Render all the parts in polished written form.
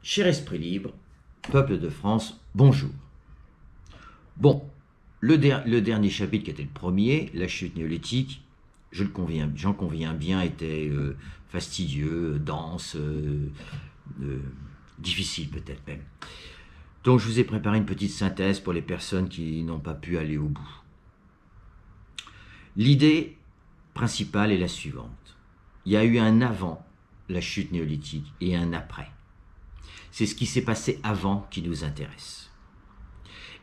Cher esprit libre, peuple de France, bonjour. Bon, le dernier chapitre qui était le premier, la chute néolithique, j'en conviens bien, était fastidieux, dense, difficile peut-être même. Donc je vous ai préparé une petite synthèse pour les personnes qui n'ont pas pu aller au bout. L'idée principale est la suivante. Il y a eu un avant la chute néolithique et un après. C'est ce qui s'est passé avant qui nous intéresse.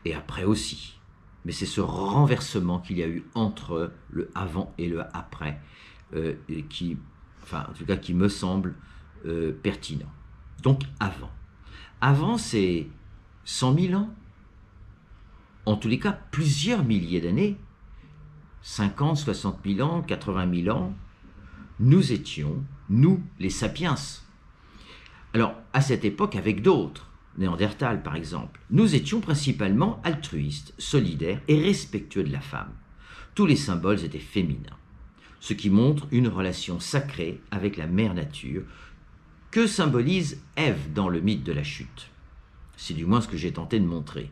Et après aussi. Mais c'est ce renversement qu'il y a eu entre le avant et le après qui me semble pertinent. Donc avant. Avant, c'est 100 000 ans. En tous les cas, plusieurs milliers d'années. 50, 60 000 ans, 80 000 ans. Nous étions, nous, les sapiens. Alors, à cette époque, avec d'autres, Néandertal par exemple, nous étions principalement altruistes, solidaires et respectueux de la femme. Tous les symboles étaient féminins, ce qui montre une relation sacrée avec la mère nature que symbolise Ève dans le mythe de la chute. C'est du moins ce que j'ai tenté de montrer.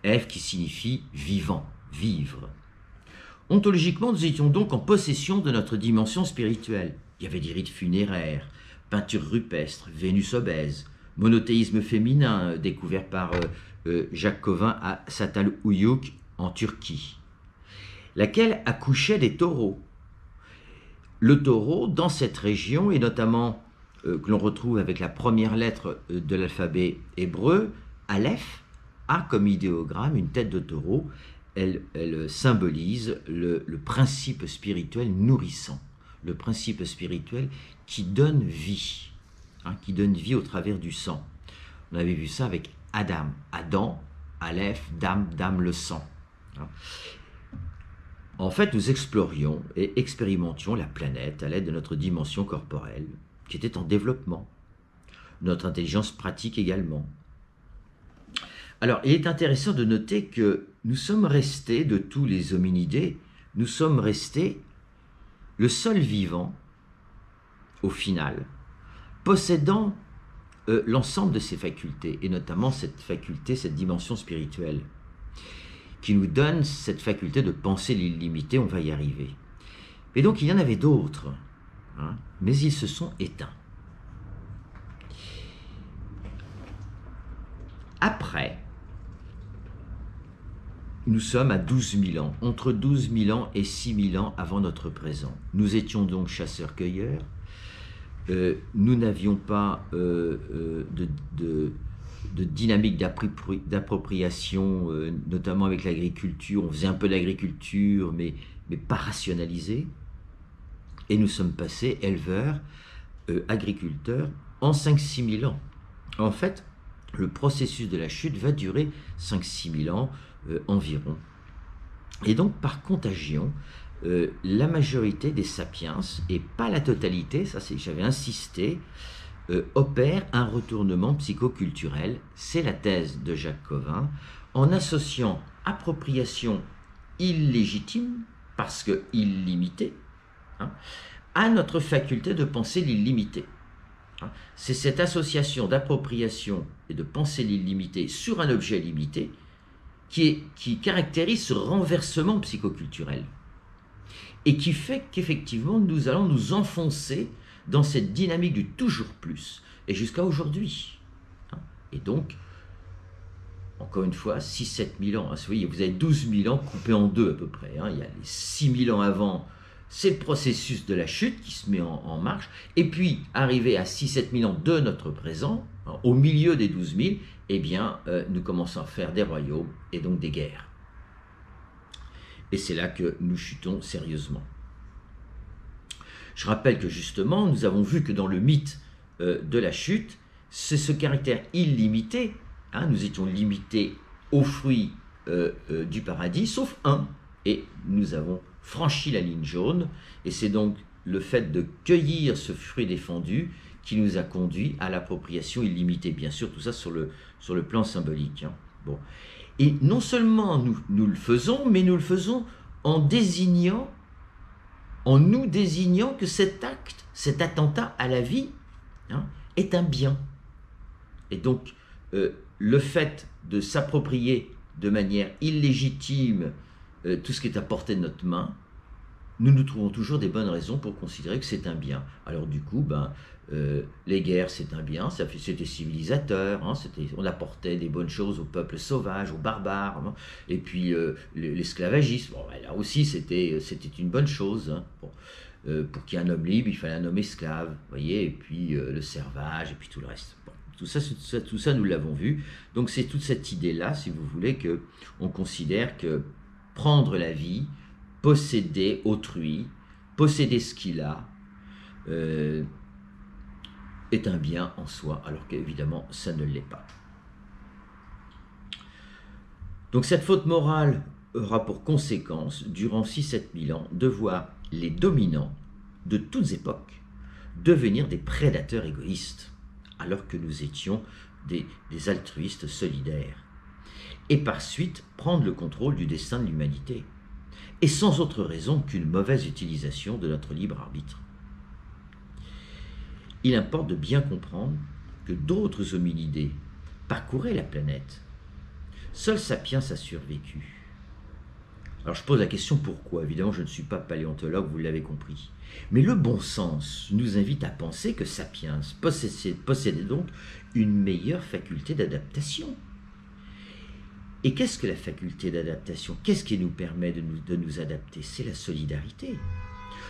Ève qui signifie vivant, vivre. Ontologiquement, nous étions donc en possession de notre dimension spirituelle. Il y avait des rites funéraires, peinture rupestre, Vénus obèse, monothéisme féminin découvert par Jacques Covin à Çatalhöyük en Turquie, laquelle accouchait des taureaux. Le taureau, dans cette région, et notamment que l'on retrouve avec la première lettre de l'alphabet hébreu, Aleph, a comme idéogramme une tête de taureau. Elle symbolise le principe spirituel nourrissant, le principe spirituel qui donne vie, qui donne vie au travers du sang. On avait vu ça avec Adam, Aleph, Dam, le sang. En fait, nous explorions et expérimentions la planète à l'aide de notre dimension corporelle, qui était en développement, notre intelligence pratique également. Alors, il est intéressant de noter que nous sommes restés, de tous les hominidés, nous sommes restés le seul vivant, au final, possédant l'ensemble de ces facultés, et notamment cette faculté, cette dimension spirituelle, qui nous donne cette faculté de penser l'illimité, on va y arriver. Et donc, il y en avait d'autres, mais ils se sont éteints. Après, nous sommes à 12 000 ans, entre 12 000 ans et 6 000 ans avant notre présent. Nous étions donc chasseurs-cueilleurs. Nous n'avions pas de dynamique d'appropriation, notamment avec l'agriculture. On faisait un peu d'agriculture, mais pas rationalisée. Et nous sommes passés éleveurs, agriculteurs, en 5-6 000 ans. En fait, le processus de la chute va durer 5-6 000 ans environ. Et donc, par contagion, la majorité des sapiens, et pas la totalité, ça j'avais insisté, opère un retournement psychoculturel, c'est la thèse de Jacques Covin, en associant appropriation illégitime, parce que illimitée, à notre faculté de penser l'illimité. C'est cette association d'appropriation et de penser l'illimité sur un objet limité qui caractérise ce renversement psychoculturel et qui fait qu'effectivement nous allons nous enfoncer dans cette dynamique du toujours plus et jusqu'à aujourd'hui. Et donc, encore une fois, 6-7 000 ans, vous voyez, vous avez 12 000 ans coupés en deux à peu près. Il y a les 6 000 ans avant, c'est le processus de la chute qui se met en marche, et puis arrivé à 6-7 000 ans de notre présent, au milieu des 12 000, eh bien, nous commençons à faire des royaumes et donc des guerres. Et c'est là que nous chutons sérieusement. Je rappelle que justement, nous avons vu que dans le mythe de la chute, c'est ce caractère illimité, nous étions limités aux fruits du paradis, sauf un, et nous avons franchi la ligne jaune, et c'est donc le fait de cueillir ce fruit défendu qui nous a conduit à l'appropriation illimitée. Bien sûr, tout ça sur le plan symbolique. Bon. Et non seulement nous le faisons, mais nous le faisons en nous désignant que cet acte, cet attentat à la vie, est un bien. Et donc, le fait de s'approprier de manière illégitime tout ce qui est à portée de notre main, nous trouvons toujours des bonnes raisons pour considérer que c'est un bien. Alors du coup, les guerres, c'est un bien, c'était civilisateur, hein, on apportait des bonnes choses aux peuples sauvages, aux barbares, hein, et puis l'esclavagisme, bon, là aussi c'était une bonne chose. Hein, bon. Pour qu'il y ait un homme libre, il fallait un homme esclave, voyez, et puis le servage, et puis tout le reste. Bon, tout ça, nous l'avons vu. Donc c'est toute cette idée-là, si vous voulez, qu'on considère que prendre la vie, posséder autrui, posséder ce qu'il a, est un bien en soi, alors qu'évidemment, ça ne l'est pas. Donc cette faute morale aura pour conséquence, durant 6-7 000 ans, de voir les dominants de toutes époques devenir des prédateurs égoïstes, alors que nous étions des altruistes solidaires, et par suite prendre le contrôle du destin de l'humanité, et sans autre raison qu'une mauvaise utilisation de notre libre arbitre. Il importe de bien comprendre que d'autres hominidés parcouraient la planète. Seul Sapiens a survécu. Alors je pose la question pourquoi. Évidemment, je ne suis pas paléontologue, vous l'avez compris. Mais le bon sens nous invite à penser que Sapiens possédait donc une meilleure faculté d'adaptation. Et qu'est-ce que la faculté d'adaptation? Qu'est-ce qui nous permet de nous adapter? C'est la solidarité.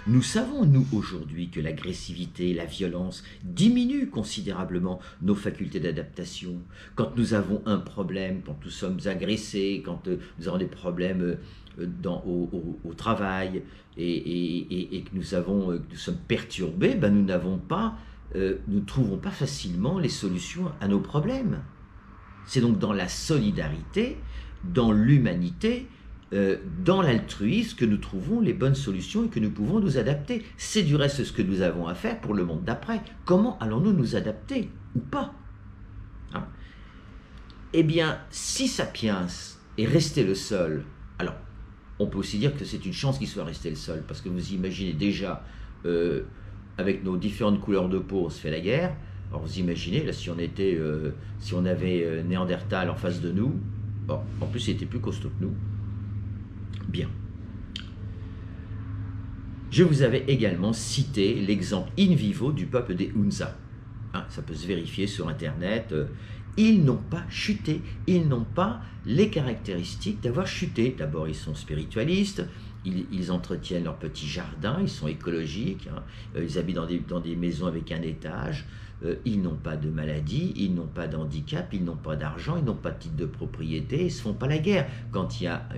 Nous savons, nous, aujourd'hui, que l'agressivité, la violence diminuent considérablement nos facultés d'adaptation. Quand nous avons un problème, quand nous sommes agressés, quand nous avons des problèmes au travail et que nous sommes perturbés, nous ne trouvons pas facilement les solutions à nos problèmes. C'est donc dans la solidarité, dans l'humanité, dans l'altruisme que nous trouvons les bonnes solutions et que nous pouvons nous adapter. C'est du reste ce que nous avons à faire pour le monde d'après. Comment allons-nous nous adapter ou pas, hein? Eh bien, si Sapiens est resté le seul, alors on peut aussi dire que c'est une chance qu'il soit resté le seul, parce que vous imaginez déjà, avec nos différentes couleurs de peau, on se fait la guerre. Alors vous imaginez, là, si on avait Néandertal en face de nous, bon, en plus il était plus costaud que nous. Bien. Je vous avais également cité l'exemple in vivo du peuple des Hunza. Hein, ça peut se vérifier sur Internet. Ils n'ont pas chuté, ils n'ont pas les caractéristiques d'avoir chuté. D'abord, ils sont spiritualistes, ils entretiennent leur petit jardin, ils sont écologiques, hein, ils habitent dans des maisons avec un étage, ils n'ont pas de maladie, ils n'ont pas d'handicap, ils n'ont pas d'argent, ils n'ont pas de titre de propriété, ils ne se font pas la guerre. Quand il y a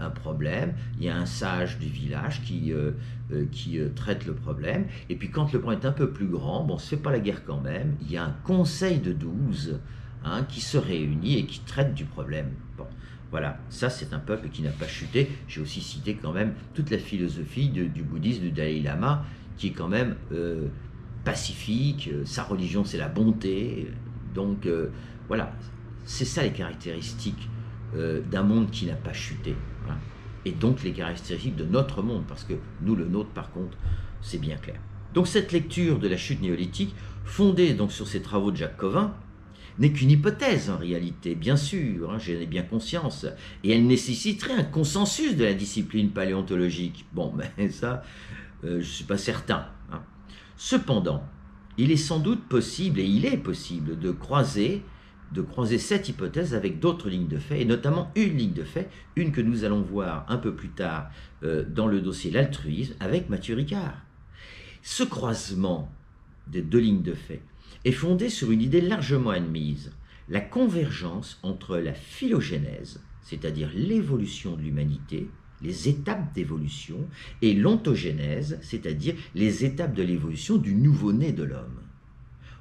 un problème, il y a un sage du village qui traite le problème, et puis quand le problème est un peu plus grand, bon, on ne se fait pas la guerre quand même, il y a un conseil de 12 qui se réunit et qui traite du problème. Bon, voilà, ça c'est un peuple qui n'a pas chuté. J'ai aussi cité quand même toute la philosophie du bouddhisme du Dalai Lama, qui est quand même pacifique, sa religion c'est la bonté, donc voilà, c'est ça les caractéristiques d'un monde qui n'a pas chuté, voilà. Et donc les caractéristiques de notre monde, parce que nous, le nôtre, par contre, c'est bien clair. Donc cette lecture de la chute néolithique, fondée donc sur ces travaux de Jacques Covin, n'est qu'une hypothèse en réalité, bien sûr, hein, j'en ai bien conscience, et elle nécessiterait un consensus de la discipline paléontologique. Bon, mais ça, je ne suis pas certain, hein. Cependant, il est sans doute possible, et il est possible, de croiser cette hypothèse avec d'autres lignes de fait, et notamment une ligne de fait, une que nous allons voir un peu plus tard dans le dossier L'altruisme, avec Mathieu Ricard. Ce croisement des deux lignes de fait est fondé sur une idée largement admise, la convergence entre la phylogénèse, c'est-à-dire l'évolution de l'humanité, les étapes d'évolution, et l'ontogénèse, c'est-à-dire les étapes de l'évolution du nouveau-né de l'homme.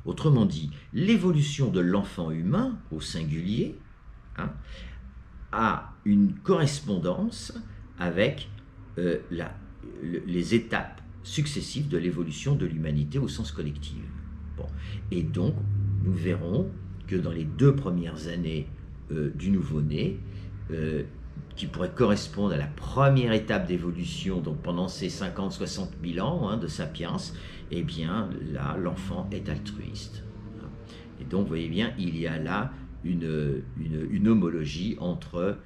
Autrement dit, l'évolution de l'enfant humain, au singulier, a une correspondance avec les étapes successives de l'évolution de l'humanité au sens collectif. Bon. Et donc, nous verrons que dans les 2 premières années du nouveau-né, qui pourrait correspondre à la première étape d'évolution, donc pendant ces 50-60 000 ans de Sapiens, eh bien là, l'enfant est altruiste. Et donc, vous voyez bien, il y a là une homologie entre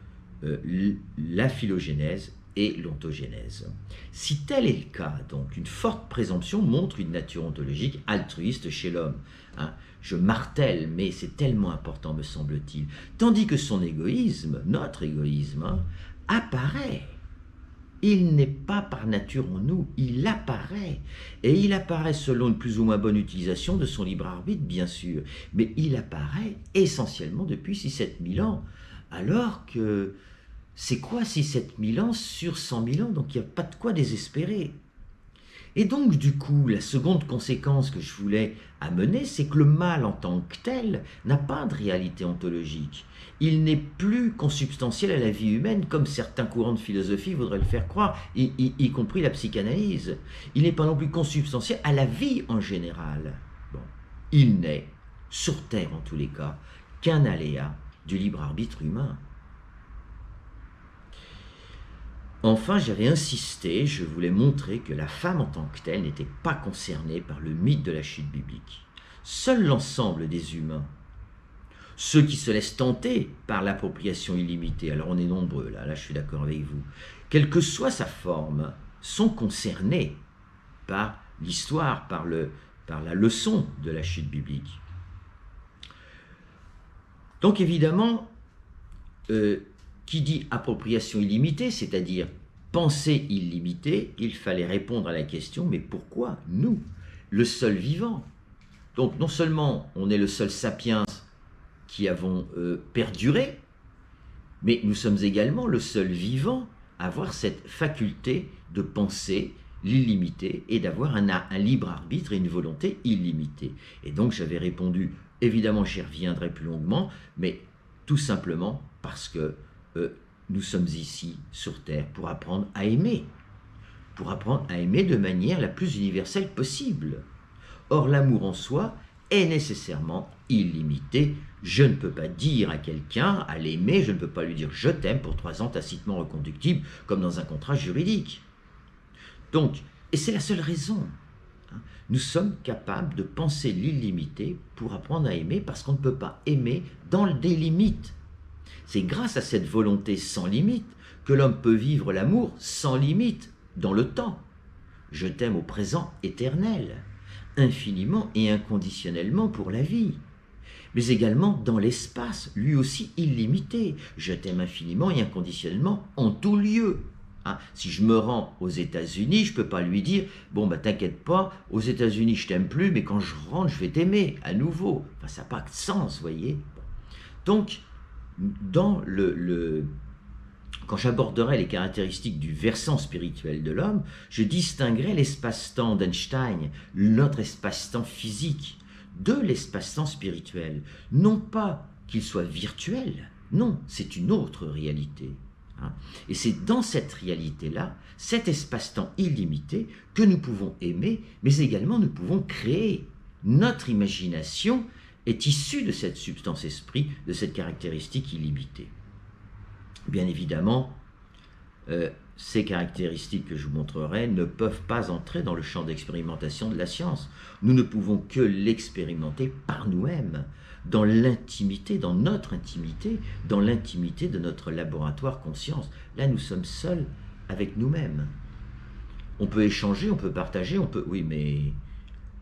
la phylogénèse et l'ontogénèse. Si tel est le cas, donc, une forte présomption montre une nature ontologique altruiste chez l'homme. Hein. Je martèle, mais c'est tellement important, me semble-t-il. Tandis que son égoïsme, notre égoïsme, hein, apparaît. Il n'est pas par nature en nous, il apparaît. Et il apparaît selon une plus ou moins bonne utilisation de son libre arbitre, bien sûr. Mais il apparaît essentiellement depuis 6-7 000 ans. Alors que c'est quoi 6-7 000 ans sur 100 000 ans? Donc il n'y a pas de quoi désespérer. Et donc, du coup, la seconde conséquence que je voulais amener, c'est que le mal en tant que tel n'a pas de réalité ontologique. Il n'est plus consubstantiel à la vie humaine, comme certains courants de philosophie voudraient le faire croire, y compris la psychanalyse. Il n'est pas non plus consubstantiel à la vie en général. Bon. Il n'est, sur Terre en tous les cas, qu'un aléa du libre arbitre humain. Enfin, j'avais insisté, je voulais montrer que la femme en tant que telle n'était pas concernée par le mythe de la chute biblique. Seul l'ensemble des humains, ceux qui se laissent tenter par l'appropriation illimitée, alors on est nombreux, là je suis d'accord avec vous, quelle que soit sa forme, sont concernés par l'histoire, par la leçon de la chute biblique. Donc évidemment, qui dit appropriation illimitée, c'est-à-dire pensée illimitée, il fallait répondre à la question, mais pourquoi nous, le seul vivant? Donc non seulement on est le seul sapiens qui avons perduré, mais nous sommes également le seul vivant à avoir cette faculté de penser l'illimité et d'avoir un libre arbitre et une volonté illimitée. Et donc j'avais répondu, évidemment j'y reviendrai plus longuement, mais tout simplement parce que nous sommes ici sur Terre pour apprendre à aimer de manière la plus universelle possible. Or, l'amour en soi est nécessairement illimité. Je ne peux pas dire à quelqu'un, à l'aimer, je ne peux pas lui dire « je t'aime » pour 3 ans tacitement reconductible, comme dans un contrat juridique. Donc, et c'est la seule raison. Nous sommes capables de penser l'illimité pour apprendre à aimer, parce qu'on ne peut pas aimer dans des limites. C'est grâce à cette volonté sans limite que l'homme peut vivre l'amour sans limite dans le temps. Je t'aime au présent éternel, infiniment et inconditionnellement pour la vie. Mais également dans l'espace, lui aussi illimité. Je t'aime infiniment et inconditionnellement en tout lieu. Hein, si je me rends aux États-Unis, je ne peux pas lui dire « Bon, bah t'inquiète pas, aux États-Unis je t'aime plus, mais quand je rentre, je vais t'aimer à nouveau. » Enfin, ça n'a pas de sens, vous voyez. Donc, quand j'aborderai les caractéristiques du versant spirituel de l'homme, je distinguerai l'espace-temps d'Einstein, notre espace-temps physique, de l'espace-temps spirituel. Non pas qu'il soit virtuel, non, c'est une autre réalité. Hein. Et c'est dans cette réalité-là, cet espace-temps illimité, que nous pouvons aimer, mais également nous pouvons créer. Notre imagination est issue de cette substance esprit, de cette caractéristique illimitée. Bien évidemment, ces caractéristiques que je vous montrerai ne peuvent pas entrer dans le champ d'expérimentation de la science. Nous ne pouvons que l'expérimenter par nous-mêmes, dans l'intimité, dans notre intimité, dans l'intimité de notre laboratoire conscience. Là, nous sommes seuls avec nous-mêmes. On peut échanger, on peut partager, on peut... Oui, mais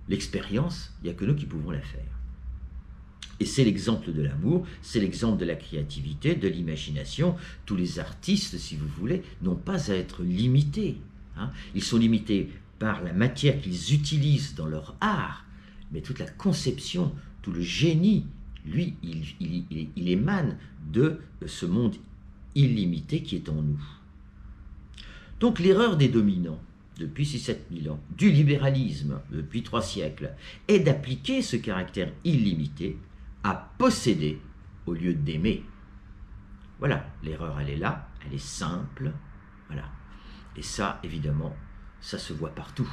l'expérience, il n'y a que nous qui pouvons la faire. Et c'est l'exemple de l'amour, c'est l'exemple de la créativité, de l'imagination. Tous les artistes, si vous voulez, n'ont pas à être limités. Hein. Ils sont limités par la matière qu'ils utilisent dans leur art, mais toute la conception, tout le génie, lui, il émane de ce monde illimité qui est en nous. Donc l'erreur des dominants, depuis 6-7 000 ans, du libéralisme, depuis 3 siècles, est d'appliquer ce caractère illimité à posséder au lieu d'aimer. Voilà, l'erreur elle est là, elle est simple, voilà. Et ça, évidemment, ça se voit partout.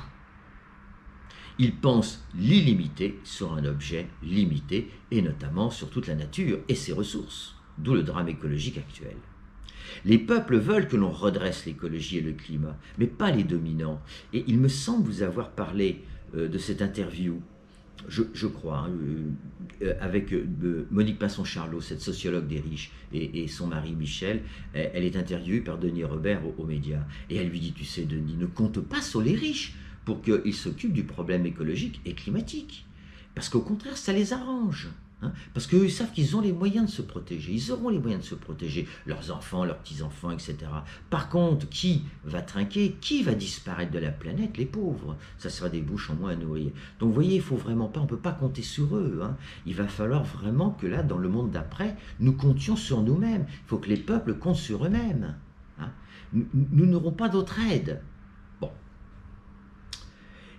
Ils pensent l'illimité sur un objet limité, et notamment sur toute la nature et ses ressources, d'où le drame écologique actuel. Les peuples veulent que l'on redresse l'écologie et le climat, mais pas les dominants. Et il me semble vous avoir parlé de cette interview je crois, hein, avec Monique Pinson-Charlot, cette sociologue des riches, et son mari Michel, elle est interviewée par Denis Robert aux médias. Et elle lui dit, tu sais Denis, ne compte pas sur les riches pour qu'ils s'occupent du problème écologique et climatique. Parce qu'au contraire, ça les arrange. Hein, parce qu'eux, ils savent qu'ils ont les moyens de se protéger, ils auront les moyens de se protéger, leurs enfants, leurs petits-enfants, etc. Par contre, qui va trinquer, qui va disparaître de la planète? Les pauvres. Ça sera des bouches en moins à nourrir. Donc vous voyez, il faut vraiment pas, on ne peut pas compter sur eux. Hein. Il va falloir vraiment que là, dans le monde d'après, nous comptions sur nous-mêmes. Il faut que les peuples comptent sur eux-mêmes. Hein. Nous n'aurons pas d'autre aide.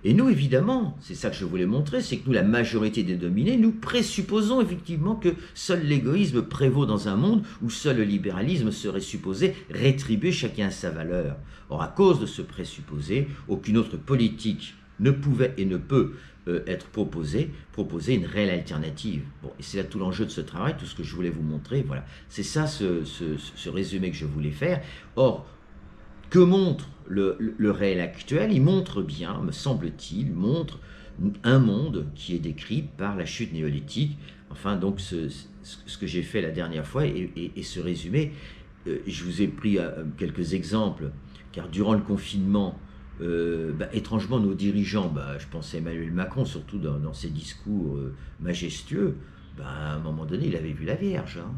Et nous, évidemment, c'est ça que je voulais montrer, c'est que nous, la majorité des dominés, nous présupposons effectivement que seul l'égoïsme prévaut dans un monde où seul le libéralisme serait supposé rétribuer chacun à sa valeur. Or, à cause de ce présupposé, aucune autre politique ne pouvait et ne peut être proposer une réelle alternative. Bon, et c'est là tout l'enjeu de ce travail, tout ce que je voulais vous montrer, voilà. C'est ça ce résumé que je voulais faire. Or, que montre le réel actuel? Il montre bien, me semble-t-il, montre un monde qui est décrit par la chute néolithique. Enfin, donc, ce que j'ai fait la dernière fois et ce résumé, je vous ai pris quelques exemples, car durant le confinement, étrangement, nos dirigeants, je pense à Emmanuel Macron, surtout dans ses discours majestueux, à un moment donné, il avait vu la Vierge, hein.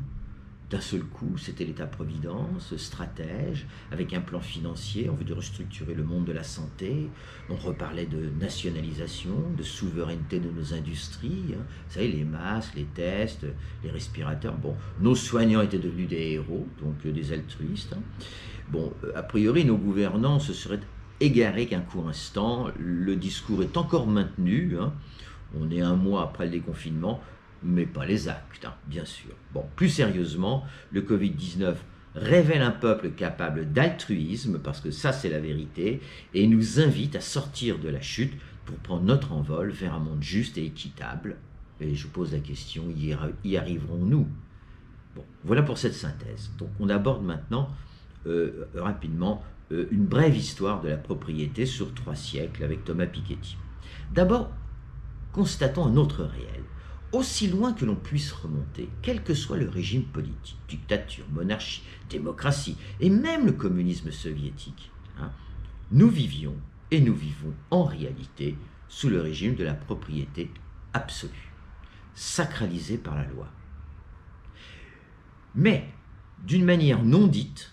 D'un seul coup, c'était l'État-providence, stratège, avec un plan financier, on veut de restructurer le monde de la santé, on reparlait de nationalisation, de souveraineté de nos industries, hein. Vous savez, les masques, les tests, les respirateurs, bon, nos soignants étaient devenus des héros, donc des altruistes, hein. Bon, a priori, nos gouvernants se seraient égarés qu'un court instant, le discours est encore maintenu, hein. On est un mois après le déconfinement, mais pas les actes, hein, bien sûr. Bon, plus sérieusement, le Covid-19 révèle un peuple capable d'altruisme, parce que ça c'est la vérité, et nous invite à sortir de la chute pour prendre notre envol vers un monde juste et équitable. Et je pose la question, y arriverons-nous? Bon, voilà pour cette synthèse. Donc on aborde maintenant rapidement une brève histoire de la propriété sur 3 siècles avec Thomas Piketty. D'abord, constatons un autre réel. Aussi loin que l'on puisse remonter, quel que soit le régime politique, dictature, monarchie, démocratie, et même le communisme soviétique, hein, nous vivions et nous vivons en réalité sous le régime de la propriété absolue, sacralisée par la loi. Mais d'une manière non dite,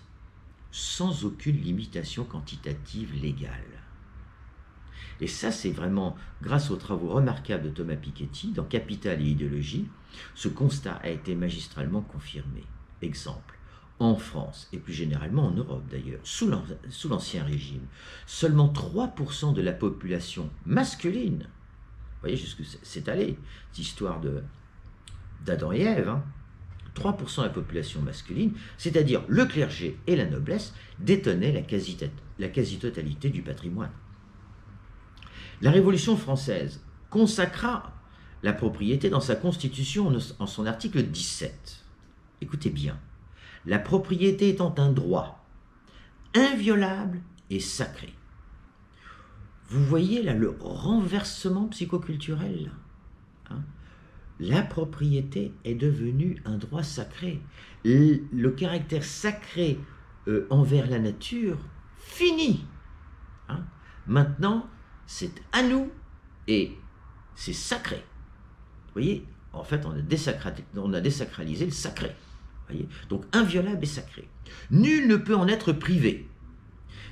sans aucune limitation quantitative légale. Et ça, c'est vraiment grâce aux travaux remarquables de Thomas Piketty dans Capital et idéologie, ce constat a été magistralement confirmé. Exemple, en France, et plus généralement en Europe d'ailleurs, sous l'Ancien Régime, seulement 3% de la population masculine, vous voyez jusqu'où c'est allé, cette histoire d'Adam et Ève, hein, 3% de la population masculine, c'est-à-dire le clergé et la noblesse, détenaient la quasi-totalité du patrimoine. La Révolution française consacra la propriété dans sa Constitution en son article 17. Écoutez bien, la propriété étant un droit inviolable et sacré. Vous voyez là le renversement psychoculturel, hein? La propriété est devenue un droit sacré. Le caractère sacré envers la nature, fini. Hein? Maintenant, c'est à nous et c'est sacré. Vous voyez, en fait, on a désacralisé le sacré. Vous voyez, donc inviolable et sacré. Nul ne peut en être privé,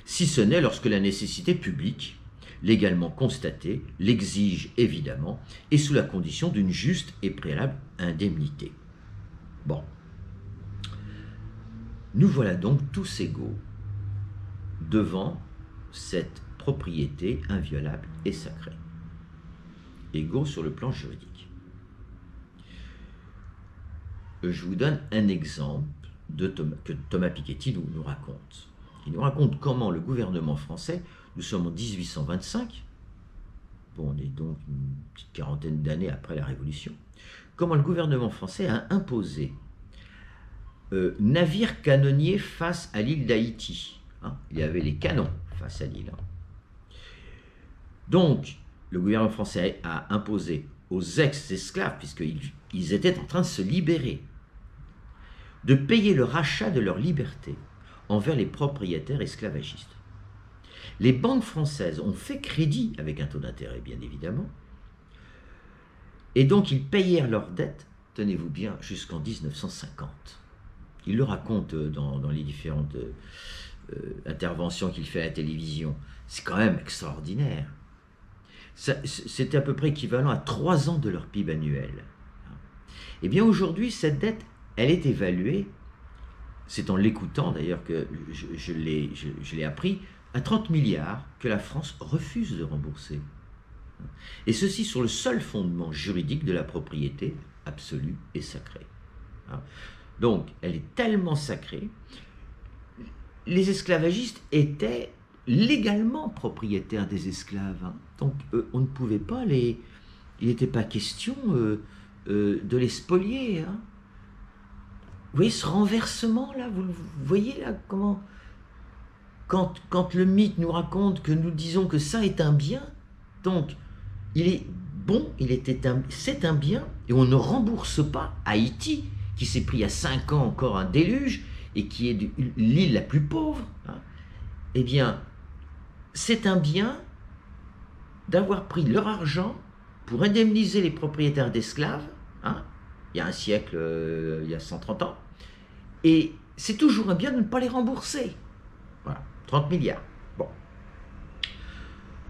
si ce n'est lorsque la nécessité publique, légalement constatée, l'exige évidemment, et sous la condition d'une juste et préalable indemnité. Bon. Nous voilà donc tous égaux devant cette propriété inviolable et sacrée. Égaux sur le plan juridique. Je vous donne un exemple que Thomas Piketty nous raconte. Il nous raconte comment le gouvernement français, nous sommes en 1825, bon, on est donc une petite quarantaine d'années après la Révolution, comment le gouvernement français a imposé navires canonniers face à l'île d'Haïti. Hein, il y avait les canons face à l'île. Hein. Donc, le gouvernement français a imposé aux ex-esclaves, puisqu'ils étaient en train de se libérer, de payer le rachat de leur liberté envers les propriétaires esclavagistes. Les banques françaises ont fait crédit, avec un taux d'intérêt bien évidemment, et donc ils payèrent leurs dettes, tenez-vous bien, jusqu'en 1950. Il le raconte dans les différentes interventions qu'il fait à la télévision. C'est quand même extraordinaire. C'est à peu près équivalent à 3 ans de leur PIB annuel. Eh bien aujourd'hui, cette dette, elle est évaluée, c'est en l'écoutant d'ailleurs que je l'ai appris, à 30 milliards que la France refuse de rembourser. Et ceci sur le seul fondement juridique de la propriété absolue et sacrée. Donc, elle est tellement sacrée. Les esclavagistes étaient légalement propriétaires des esclaves. Donc, on ne pouvait pas il n'était pas question de les spolier. Vous voyez ce renversement là, vous voyez là comment, quand le mythe nous raconte que nous disons que ça est un bien, donc il est bon, c'est un bien, et on ne rembourse pas Haïti, qui s'est pris à 5 ans encore un déluge, et qui est l'île la plus pauvre, eh bien, c'est un bien d'avoir pris leur argent pour indemniser les propriétaires d'esclaves, il y a un siècle, il y a 130 ans, et c'est toujours un bien de ne pas les rembourser. Voilà, 30 milliards. Bon.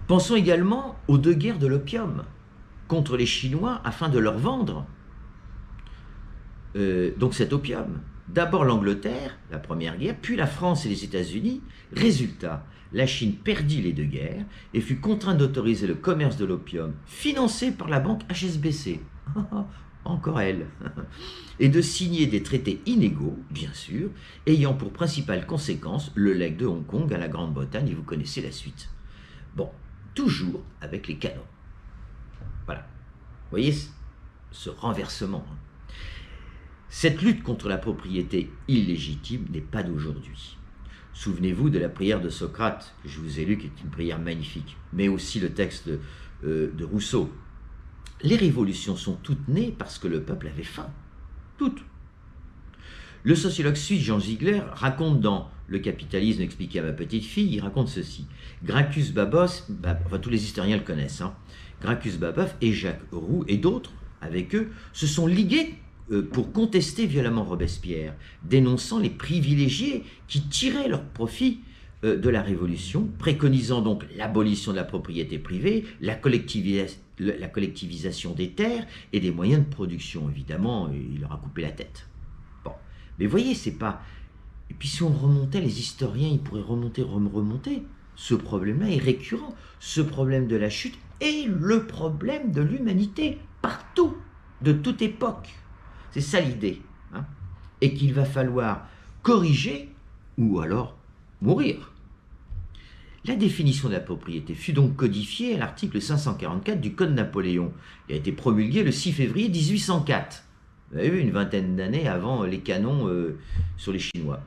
Pensons également aux 2 guerres de l'opium contre les Chinois afin de leur vendre donc cet opium. D'abord l'Angleterre, la première guerre, puis la France et les États-Unis. Résultat, la Chine perdit les 2 guerres et fut contrainte d'autoriser le commerce de l'opium financé par la banque HSBC. Encore elle. Et de signer des traités inégaux, bien sûr, ayant pour principale conséquence le legs de Hong Kong à la Grande-Bretagne, et vous connaissez la suite. Bon, toujours avec les canons. Voilà. Vous voyez ce renversement. Cette lutte contre la propriété illégitime n'est pas d'aujourd'hui. Souvenez-vous de la prière de Socrate, que je vous ai lue, qui est une prière magnifique, mais aussi le texte de Rousseau. Les révolutions sont toutes nées parce que le peuple avait faim. Toutes. Le sociologue suisse Jean Ziegler raconte dans Le capitalisme expliqué à ma petite fille, il raconte ceci. Gracchus Babeuf, enfin tous les historiens le connaissent, Gracchus Babeuf et Jacques Roux et d'autres, avec eux, se sont ligués pour contester violemment Robespierre, dénonçant les privilégiés qui tiraient leur profit de la Révolution, préconisant donc l'abolition de la propriété privée, la collectivisation des terres et des moyens de production. Évidemment, il leur a coupé la tête. Bon, mais voyez, c'est pas... Et puis si on remontait, les historiens, ils pourraient remonter. Ce problème-là est récurrent. Ce problème de la chute est le problème de l'humanité, partout, de toute époque. C'est ça l'idée. Et qu'il va falloir corriger ou alors mourir. La définition de la propriété fut donc codifiée à l'article 544 du Code Napoléon. Il a été promulgué le 6 février 1804. Vous avez vu, une vingtaine d'années avant les canons sur les Chinois.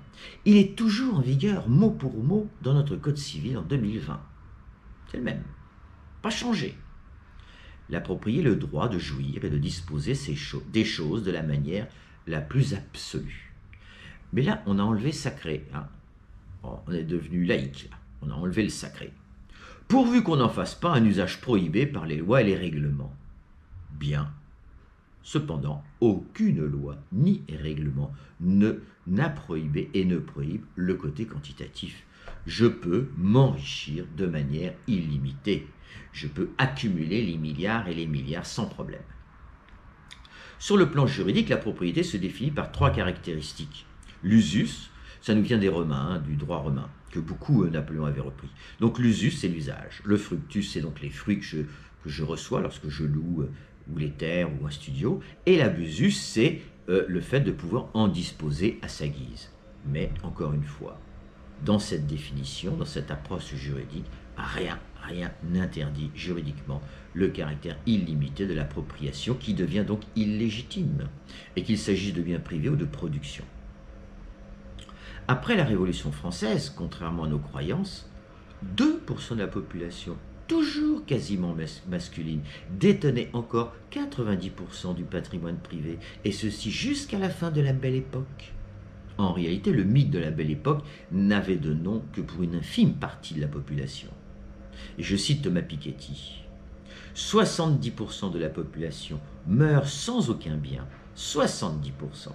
Il est toujours en vigueur, mot pour mot, dans notre Code civil en 2020. C'est le même. Pas changé. La propriété, le droit de jouir et de disposer des choses de la manière la plus absolue. Mais là, on a enlevé sacré. On est devenu laïque, là. On a enlevé le sacré. Pourvu qu'on n'en fasse pas un usage prohibé par les lois et les règlements. Bien. Cependant, aucune loi ni règlement n'a prohibé et ne prohibe le côté quantitatif. Je peux m'enrichir de manière illimitée. Je peux accumuler les milliards et les milliards sans problème. Sur le plan juridique, la propriété se définit par 3 caractéristiques. L'usus, ça nous vient des Romains, du droit romain, que beaucoup Napoléon avait repris. Donc l'usus, c'est l'usage. Le fructus, c'est donc les fruits que je reçois lorsque je loue ou les terres ou un studio. Et l'abusus, c'est le fait de pouvoir en disposer à sa guise. Mais encore une fois, dans cette définition, dans cette approche juridique, rien n'interdit juridiquement le caractère illimité de l'appropriation qui devient donc illégitime, et qu'il s'agisse de biens privés ou de production. Après la Révolution française, contrairement à nos croyances, 2% de la population toujours quasiment masculine, détenait encore 90% du patrimoine privé, et ceci jusqu'à la fin de la Belle Époque. En réalité, le mythe de la Belle Époque n'avait de nom que pour une infime partie de la population. Et je cite Thomas Piketty. 70% de la population meurt sans aucun bien, 70%,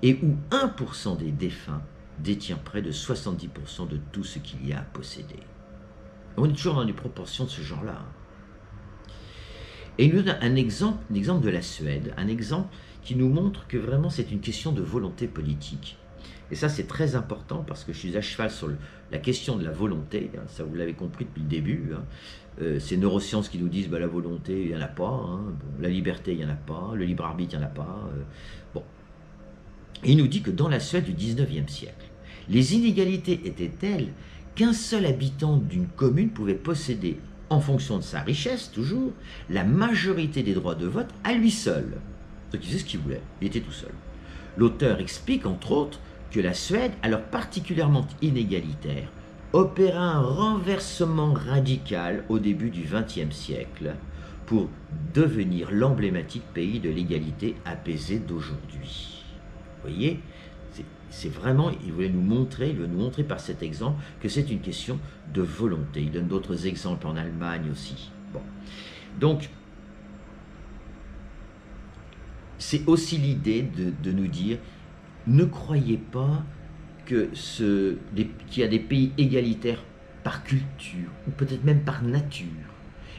et où 1% des défunts détient près de 70% de tout ce qu'il y a à posséder. On est toujours dans des proportions de ce genre-là. Et il nous donne un exemple de la Suède, un exemple qui nous montre que vraiment c'est une question de volonté politique. Et ça c'est très important parce que je suis à cheval sur la question de la volonté, hein, ça vous l'avez compris depuis le début. Hein. C'est neurosciences qui nous disent la volonté il n'y en a pas, hein, bon, la liberté il n'y en a pas, le libre arbitre il n'y en a pas. Bon. Et il nous dit que dans la Suède du 19e siècle, les inégalités étaient telles qu'un seul habitant d'une commune pouvait posséder, en fonction de sa richesse toujours, la majorité des droits de vote à lui seul. Donc il faisait ce qu'il voulait, il était tout seul. L'auteur explique entre autres que la Suède, alors particulièrement inégalitaire, opéra un renversement radical au début du XXe siècle pour devenir l'emblématique pays de l'égalité apaisée d'aujourd'hui. Vous voyez, c'est vraiment, il veut nous montrer par cet exemple que c'est une question de volonté. Il donne d'autres exemples en Allemagne aussi. Bon. Donc, c'est aussi l'idée de nous dire, ne croyez pas qu'il y a des pays égalitaires par culture, ou peut-être même par nature,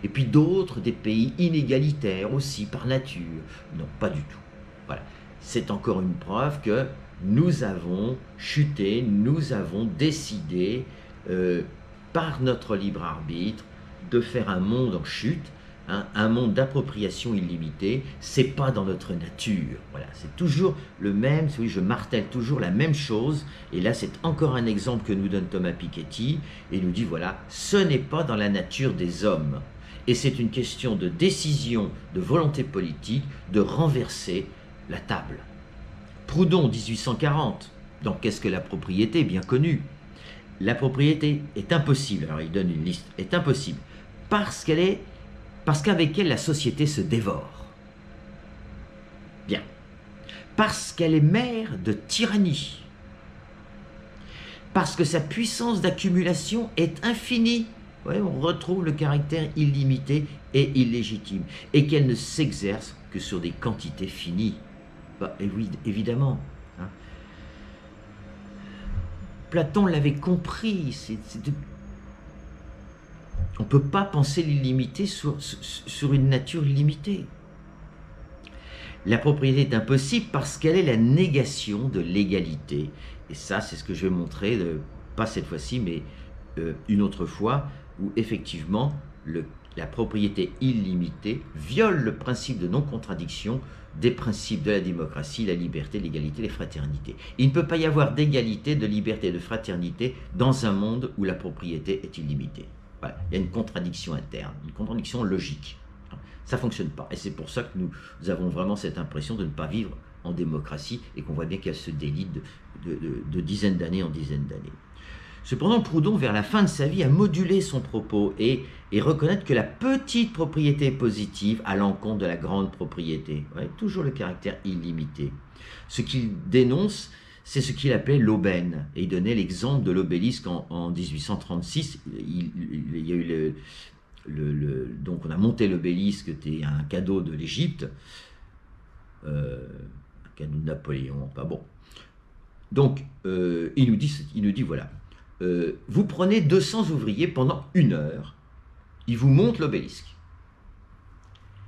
et puis d'autres des pays inégalitaires aussi par nature. Non, pas du tout. Voilà. C'est encore une preuve que nous avons chuté, nous avons décidé, par notre libre arbitre, de faire un monde en chute, hein, un monde d'appropriation illimitée. C'est pas dans notre nature. Voilà, c'est toujours le même. Oui, je martèle toujours la même chose. Et là, c'est encore un exemple que nous donne Thomas Piketty et il nous dit voilà, ce n'est pas dans la nature des hommes. Et c'est une question de décision, de volonté politique, de renverser la table. Proudhon, 1840. Donc, qu'est-ce que la propriété? Bien connue. La propriété est impossible. Alors, il donne une liste. Est impossible parce qu'avec elle, la société se dévore. Bien. Parce qu'elle est mère de tyrannie. Parce que sa puissance d'accumulation est infinie. Ouais, on retrouve le caractère illimité et illégitime. Et qu'elle ne s'exerce que sur des quantités finies. Et oui, évidemment. Hein. Platon l'avait compris. On ne peut pas penser l'illimité sur une nature illimitée. La propriété est impossible parce qu'elle est la négation de l'égalité. Et ça, c'est ce que je vais montrer, pas cette fois-ci, mais une autre fois, où effectivement, la propriété illimitée viole le principe de non-contradiction des principes de la démocratie, la liberté, l'égalité, les fraternités. Il ne peut pas y avoir d'égalité, de liberté et de fraternité dans un monde où la propriété est illimitée. Voilà. Il y a une contradiction interne, une contradiction logique. Ça ne fonctionne pas. Et c'est pour ça que nous avons vraiment cette impression de ne pas vivre en démocratie et qu'on voit bien qu'elle se délite de dizaines d'années en dizaines d'années. Cependant, Proudhon, vers la fin de sa vie, a modulé son propos et reconnaître que la petite propriété est positive à l'encontre de la grande propriété. Ouais, toujours le caractère illimité. Ce qu'il dénonce, c'est ce qu'il appelait l'aubaine. Et il donnait l'exemple de l'obélisque en 1836. Il y a eu donc on a monté l'obélisque, c'était un cadeau de l'Égypte, un cadeau de Napoléon, pas bon. Donc, il nous dit voilà, vous prenez 200 ouvriers pendant 1 heure, ils vous montent l'obélisque.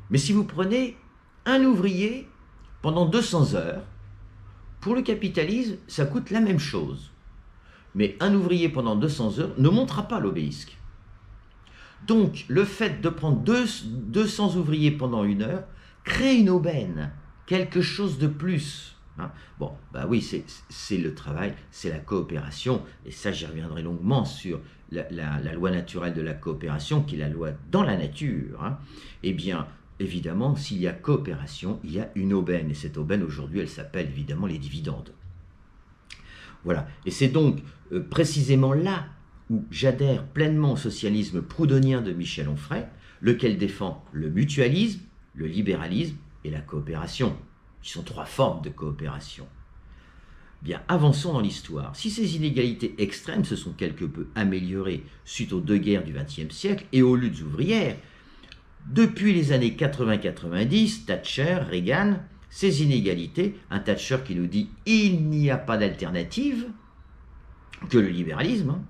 Mais si vous prenez un ouvrier pendant 200 heures, pour le capitalisme, ça coûte la même chose. Mais un ouvrier pendant 200 heures ne montera pas l'obélisque. Donc, le fait de prendre 200 ouvriers pendant 1 heure crée une aubaine, quelque chose de plus. Hein. Bon, bah oui, c'est le travail, c'est la coopération, et ça j'y reviendrai longuement sur la loi naturelle de la coopération, qui est la loi dans la nature. Hein. Eh bien, évidemment, s'il y a coopération, il y a une aubaine, et cette aubaine aujourd'hui, elle s'appelle évidemment les dividendes. Voilà, et c'est donc précisément là où j'adhère pleinement au socialisme proudhonien de Michel Onfray, lequel défend le mutualisme, le libéralisme et la coopération, qui sont 3 formes de coopération. Bien, avançons dans l'histoire. Si ces inégalités extrêmes se sont quelque peu améliorées suite aux 2 guerres du XXe siècle et aux luttes ouvrières, depuis les années 80-90, Thatcher, Reagan, ces inégalités, un Thatcher qui nous dit « il n'y a pas d'alternative que le libéralisme hein »,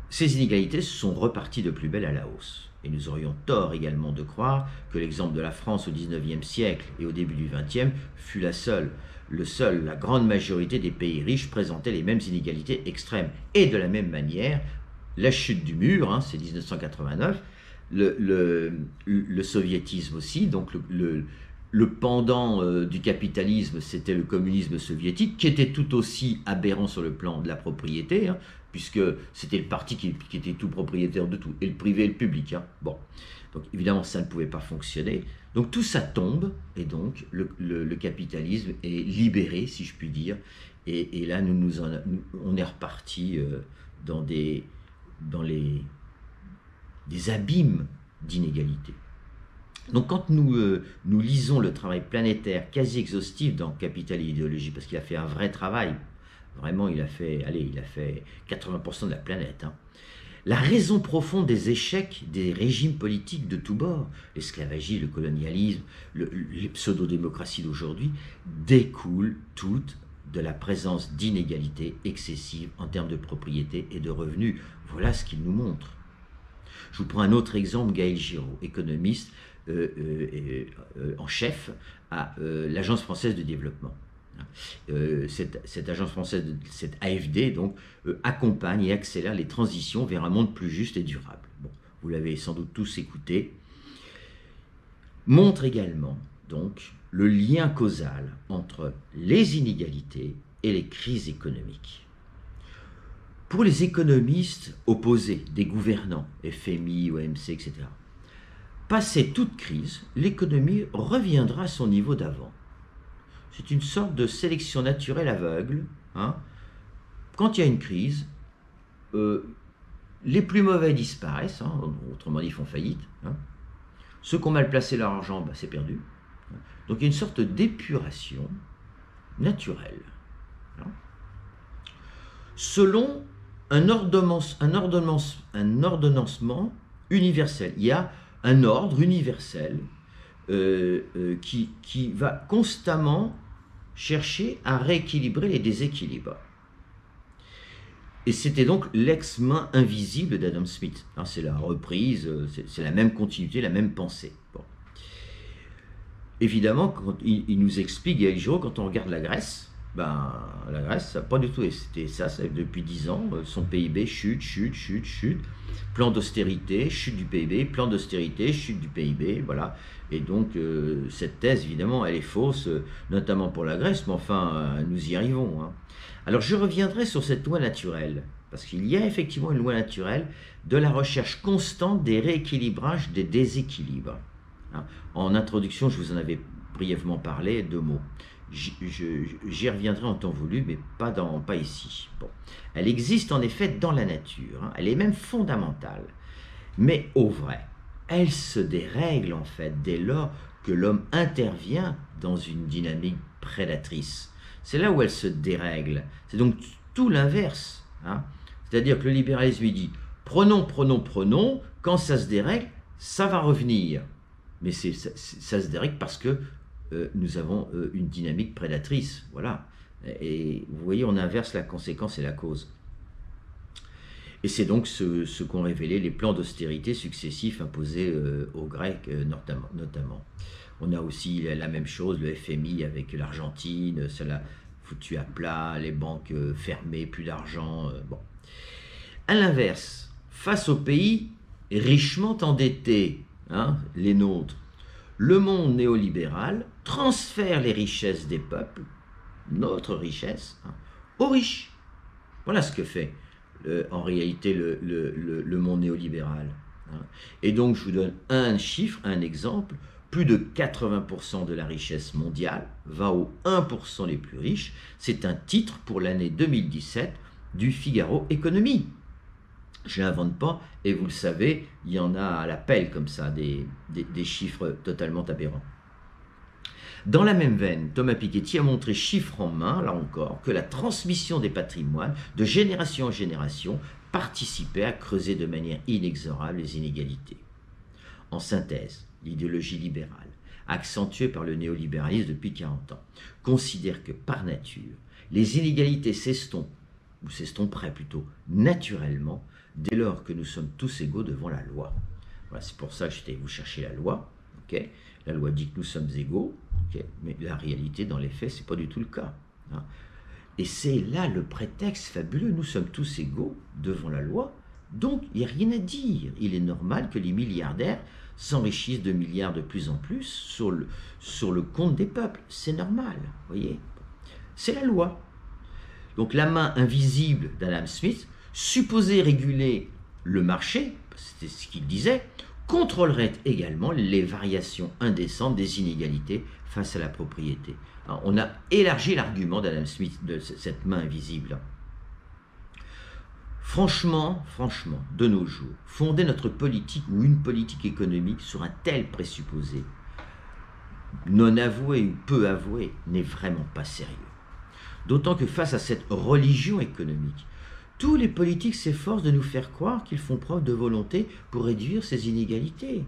ces inégalités sont reparties de plus belle à la hausse. Et nous aurions tort également de croire que l'exemple de la France au XIXe siècle et au début du XXe fut la grande majorité des pays riches présentaient les mêmes inégalités extrêmes. Et de la même manière, la chute du mur, hein, c'est 1989, le soviétisme aussi, donc le pendant du capitalisme, c'était le communisme soviétique, qui était tout aussi aberrant sur le plan de la propriété, hein, puisque c'était le parti qui était tout propriétaire de tout, et le privé et le public. Hein. Bon. Donc évidemment, ça ne pouvait pas fonctionner. Donc tout ça tombe, et donc le capitalisme est libéré, si je puis dire, et là, on est reparti dans des abîmes d'inégalité. Donc quand nous lisons le travail planétaire quasi exhaustif dans Capital et idéologie, parce qu'il a fait un vrai travail, vraiment il a fait 80% de la planète, hein. La raison profonde des échecs des régimes politiques de tous bords, l'esclavagisme, le colonialisme, les pseudo-démocraties d'aujourd'hui, découle toutes de la présence d'inégalités excessives en termes de propriété et de revenus. Voilà ce qu'il nous montre. Je vous prends un autre exemple, Gaël Giraud, économiste en chef à l'Agence française de développement. Cette agence française, cette AFD, donc, accompagne et accélère les transitions vers un monde plus juste et durable. Bon, vous l'avez sans doute tous écouté. Montre également, donc, le lien causal entre les inégalités et les crises économiques. Pour les économistes opposés, des gouvernants, FMI, OMC, etc., passé toute crise, l'économie reviendra à son niveau d'avant. C'est une sorte de sélection naturelle aveugle. Hein. Quand il y a une crise, les plus mauvais disparaissent, hein, autrement dit, ils font faillite. Hein. Ceux qui ont mal placé leur argent, c'est perdu. Donc il y a une sorte d'épuration naturelle. Hein. Selon un ordonnancement universel. Il y a un ordre universel qui va constamment chercher à rééquilibrer les déséquilibres. Et c'était donc l'ex-main invisible d'Adam Smith. C'est la reprise, c'est la même continuité, la même pensée. Bon. Évidemment, quand il nous explique, Gaël Giraud, quand on regarde la Grèce, la Grèce, ça n'a pas du tout été ça, depuis 10 ans, son PIB chute, plan d'austérité, chute du PIB, plan d'austérité, chute du PIB, voilà. Et donc, cette thèse, évidemment, elle est fausse, notamment pour la Grèce, mais enfin, nous y arrivons. Hein. Alors, je reviendrai sur cette loi naturelle, parce qu'il y a effectivement une loi naturelle de la recherche constante des rééquilibrages des déséquilibres. Hein. En introduction, je vous en avais brièvement parlé, 2 mots. J'y reviendrai en temps voulu, mais pas ici. Bon. Elle existe en effet dans la nature, hein. Elle est même fondamentale. Mais au vrai, elle se dérègle en fait dès lors que l'homme intervient dans une dynamique prédatrice. C'est là où elle se dérègle. C'est donc tout l'inverse. Hein. C'est-à-dire que le libéralisme il dit prenons, quand ça se dérègle, ça va revenir. Mais ça se dérègle parce que nous avons une dynamique prédatrice, voilà. Et vous voyez, on inverse la conséquence et la cause. Et c'est donc ce qu'ont révélé les plans d'austérité successifs imposés aux Grecs notamment. On a aussi la même chose, le FMI avec l'Argentine, ça l'a foutu à plat, les banques fermées, plus d'argent. Bon. À l'inverse, face aux pays richement endettés, hein, les nôtres, le monde néolibéral transfère les richesses des peuples, notre richesse, hein, aux riches. Voilà ce que fait en réalité le monde néolibéral. Hein. Et donc je vous donne un chiffre, un exemple, plus de 80% de la richesse mondiale va aux 1% les plus riches. C'est un titre pour l'année 2017 du Figaro Économie. Je l'invente pas, et vous le savez, il y en a à la pelle comme ça, des chiffres totalement aberrants. Dans la même veine, Thomas Piketty a montré chiffre en main, là encore, que la transmission des patrimoines de génération en génération participait à creuser de manière inexorable les inégalités. En synthèse, l'idéologie libérale, accentuée par le néolibéralisme depuis 40 ans, considère que par nature, les inégalités s'estompent, ou s'estomperaient plutôt naturellement, dès lors que nous sommes tous égaux devant la loi. Voilà, c'est pour ça que j'étais allé vous chercher la loi. Okay, la loi dit que nous sommes égaux, okay, mais la réalité, dans les faits, ce n'est pas du tout le cas. Hein. Et c'est là le prétexte fabuleux. Nous sommes tous égaux devant la loi, donc il n'y a rien à dire. Il est normal que les milliardaires s'enrichissent de milliards de plus en plus sur le compte des peuples. C'est normal, vous voyez. C'est la loi. Donc la main invisible d'Adam Smith, supposée réguler le marché, c'était ce qu'il disait, contrôlerait également les variations indécentes des inégalités face à la propriété. Alors, on a élargi l'argument d'Adam Smith de cette main invisible. Franchement, de nos jours, fonder notre politique ou une politique économique sur un tel présupposé, non avoué ou peu avoué, n'est vraiment pas sérieux. D'autant que face à cette religion économique, tous les politiques s'efforcent de nous faire croire qu'ils font preuve de volonté pour réduire ces inégalités.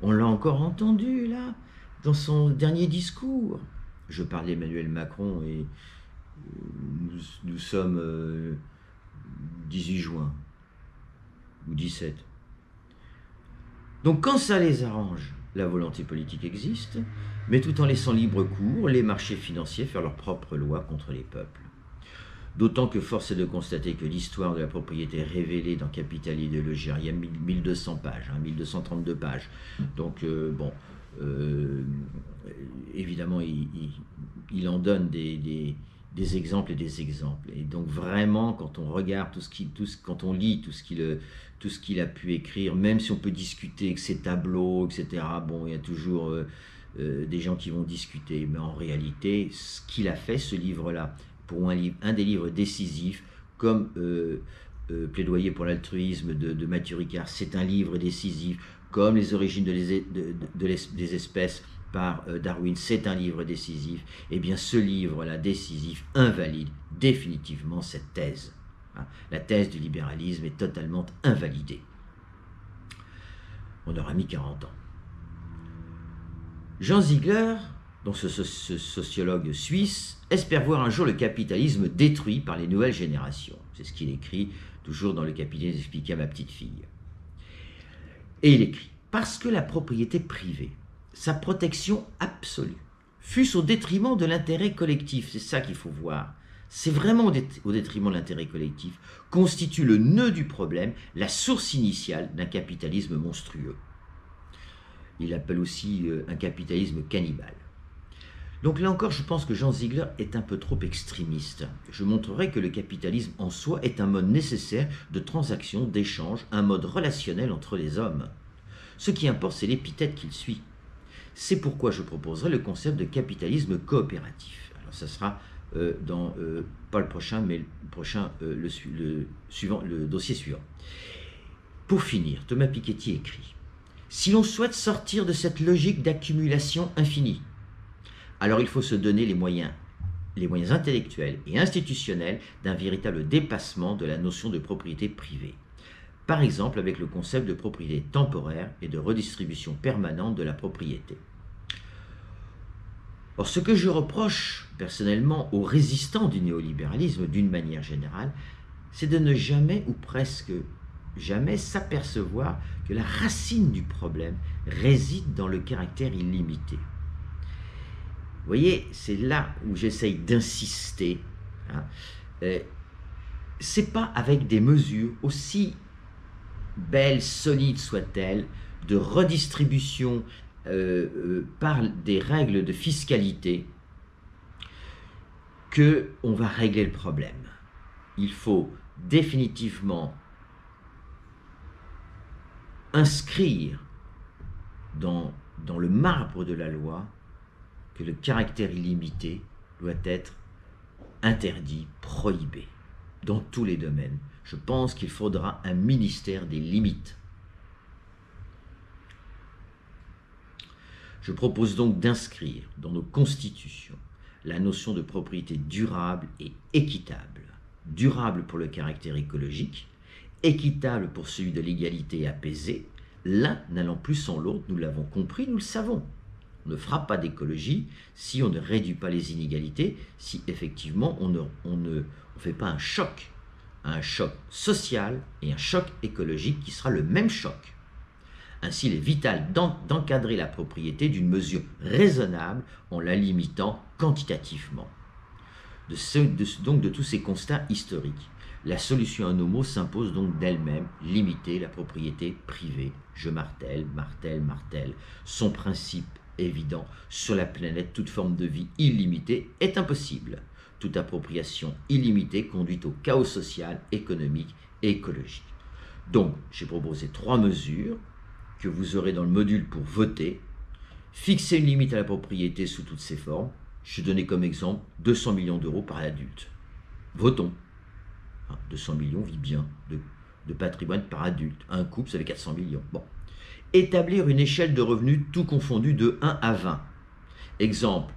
On l'a encore entendu, là, dans son dernier discours. Je parle d'Emmanuel Macron et nous sommes 18 juin ou 17. Donc quand ça les arrange, la volonté politique existe, mais tout en laissant libre cours les marchés financiers faire leurs propres lois contre les peuples. D'autant que force est de constater que l'histoire de la propriété révélée dans Capital Idéologie, il y a 1200 pages, 1232 pages. Donc, évidemment, il en donne des exemples et des exemples. Et donc, vraiment, quand on regarde quand on lit tout ce qu'il a pu écrire, même si on peut discuter avec ses tableaux, etc., bon, il y a toujours des gens qui vont discuter. Mais en réalité, ce qu'il a fait, ce livre-là, pour un des livres décisifs, comme Plaidoyer pour l'altruisme de Mathieu Ricard, c'est un livre décisif, comme Les origines des espèces par Darwin, c'est un livre décisif, et bien ce livre-là, décisif, invalide définitivement cette thèse. Hein. La thèse du libéralisme est totalement invalidée. On aura mis 40 ans. Jean Ziegler, donc ce sociologue suisse, espère voir un jour le capitalisme détruit par les nouvelles générations. C'est ce qu'il écrit toujours dans Le Capitalisme expliqué à ma petite fille. Et il écrit « Parce que la propriété privée, sa protection absolue, fût-ce au détriment de l'intérêt collectif », c'est ça qu'il faut voir, c'est vraiment au détriment de l'intérêt collectif, constitue le nœud du problème, la source initiale d'un capitalisme monstrueux. Il appelle aussi un capitalisme cannibale. Donc là encore, je pense que Jean Ziegler est un peu trop extrémiste. Je montrerai que le capitalisme en soi est un mode nécessaire de transaction, d'échange, un mode relationnel entre les hommes. Ce qui importe, c'est l'épithète qu'il suit. C'est pourquoi je proposerai le concept de capitalisme coopératif. Alors ça sera pas le prochain, mais le dossier suivant. Pour finir, Thomas Piketty écrit « Si l'on souhaite sortir de cette logique d'accumulation infinie, alors il faut se donner les moyens intellectuels et institutionnels d'un véritable dépassement de la notion de propriété privée. Par exemple avec le concept de propriété temporaire et de redistribution permanente de la propriété. » Or, ce que je reproche personnellement aux résistants du néolibéralisme d'une manière générale, c'est de ne jamais ou presque jamais s'apercevoir que la racine du problème réside dans le caractère illimité. Vous voyez, c'est là où j'essaye d'insister. Hein. C'est pas avec des mesures aussi belles, solides soient-elles, de redistribution par des règles de fiscalité qu'on va régler le problème. Il faut définitivement inscrire dans le marbre de la loi que le caractère illimité doit être interdit, prohibé. dans tous les domaines. Je pense qu'il faudra un ministère des limites. Je propose donc d'inscrire dans nos constitutions la notion de propriété durable et équitable. Durable pour le caractère écologique, équitable pour celui de l'égalité apaisée, l'un n'allant plus sans l'autre, nous l'avons compris, nous le savons. On ne fera pas d'écologie si on ne réduit pas les inégalités, si effectivement on ne fait pas un choc social et un choc écologique qui sera le même choc. Ainsi, il est vital d'encadrer la propriété d'une mesure raisonnable en la limitant quantitativement. Donc de tous ces constats historiques, la solution à nos maux s'impose donc d'elle-même, limiter la propriété privée. Je martèle, son principe évident, sur la planète, toute forme de vie illimitée est impossible. Toute appropriation illimitée conduit au chaos social, économique et écologique. Donc, j'ai proposé 3 mesures que vous aurez dans le module pour voter. Fixer une limite à la propriété sous toutes ses formes. Je donnais comme exemple 200 millions d'euros par adulte. Votons. 200 millions vit bien de patrimoine par adulte. Un couple, ça fait 400 millions. Bon. Établir une échelle de revenus tout confondu de 1 à 20. Exemple,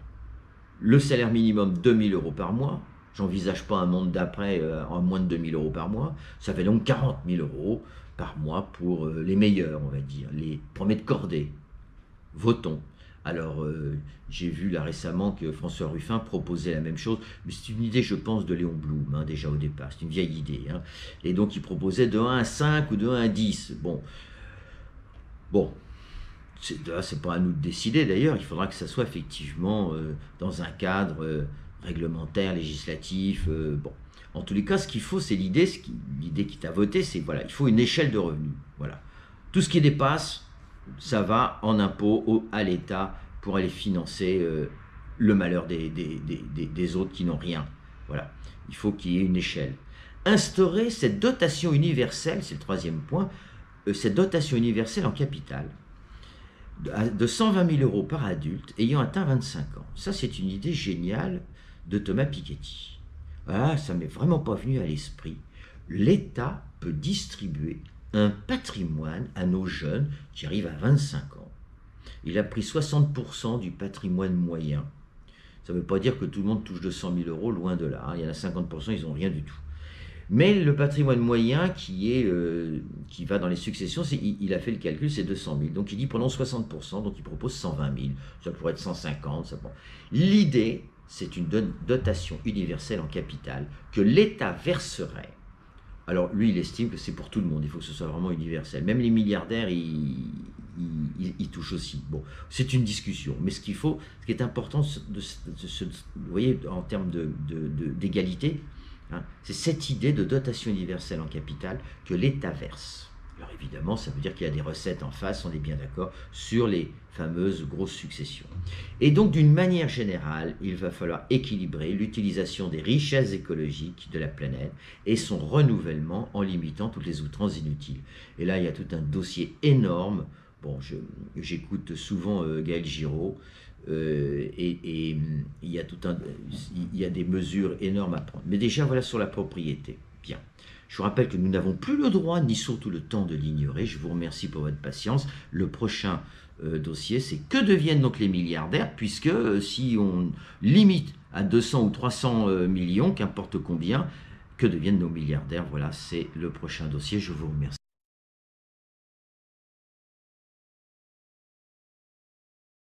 le salaire minimum 2 000 euros par mois. J'envisage pas un monde d'après en moins de 2 000 euros par mois. Ça fait donc 40 000 euros par mois pour les meilleurs, on va dire, les premiers de cordée. Votons. Alors, j'ai vu là récemment que François Ruffin proposait la même chose, mais c'est une idée, je pense, de Léon Blum, déjà au départ, c'est une vieille idée. Et donc, il proposait de 1 à 5 ou de 1 à 10. Bon, c'est pas à nous de décider d'ailleurs, il faudra que ça soit effectivement dans un cadre réglementaire, législatif. Bon. En tous les cas, ce qu'il faut, c'est l'idée qui t'a voté, c'est voilà, il faut une échelle de revenus. Voilà. Tout ce qui dépasse, ça va en impôt à l'État pour aller financer le malheur des autres qui n'ont rien. Voilà. Il faut qu'il y ait une échelle. Instaurer cette dotation universelle, c'est le 3e point, cette dotation universelle en capital de 120 000 euros par adulte ayant atteint 25 ans. Ça, c'est une idée géniale de Thomas Piketty. Voilà, ça ne m'est vraiment pas venu à l'esprit. L'État peut distribuer un patrimoine à nos jeunes qui arrivent à 25 ans. Il a pris 60% du patrimoine moyen. Ça ne veut pas dire que tout le monde touche 200 000 euros, loin de là. Il y en a 50%, ils n'ont rien du tout. Mais le patrimoine moyen qui va dans les successions, il a fait le calcul, c'est 200 000. Donc il dit prenons 60%, donc il propose 120 000. Ça pourrait être 150. Ça pourrait... L'idée, c'est une dotation universelle en capital que l'État verserait. Alors lui, il estime que c'est pour tout le monde, il faut que ce soit vraiment universel. Même les milliardaires, ils touchent aussi. Bon, c'est une discussion. Mais ce qui est important, vous voyez, en termes d'égalité, c'est cette idée de dotation universelle en capital que l'État verse. Alors évidemment, ça veut dire qu'il y a des recettes en face, on est bien d'accord, sur les fameuses grosses successions. Et donc, d'une manière générale, il va falloir équilibrer l'utilisation des richesses écologiques de la planète et son renouvellement en limitant toutes les outrances inutiles. Et là, il y a tout un dossier énorme. Bon, j'écoute souvent Gaël Giraud, et il y a des mesures énormes à prendre. Mais déjà, voilà sur la propriété. Bien. Je vous rappelle que nous n'avons plus le droit ni surtout le temps de l'ignorer. Je vous remercie pour votre patience. Le prochain dossier, c'est que deviennent donc les milliardaires, puisque si on limite à 200 ou 300 millions, qu'importe combien, que deviennent nos milliardaires. Voilà, c'est le prochain dossier. Je vous remercie.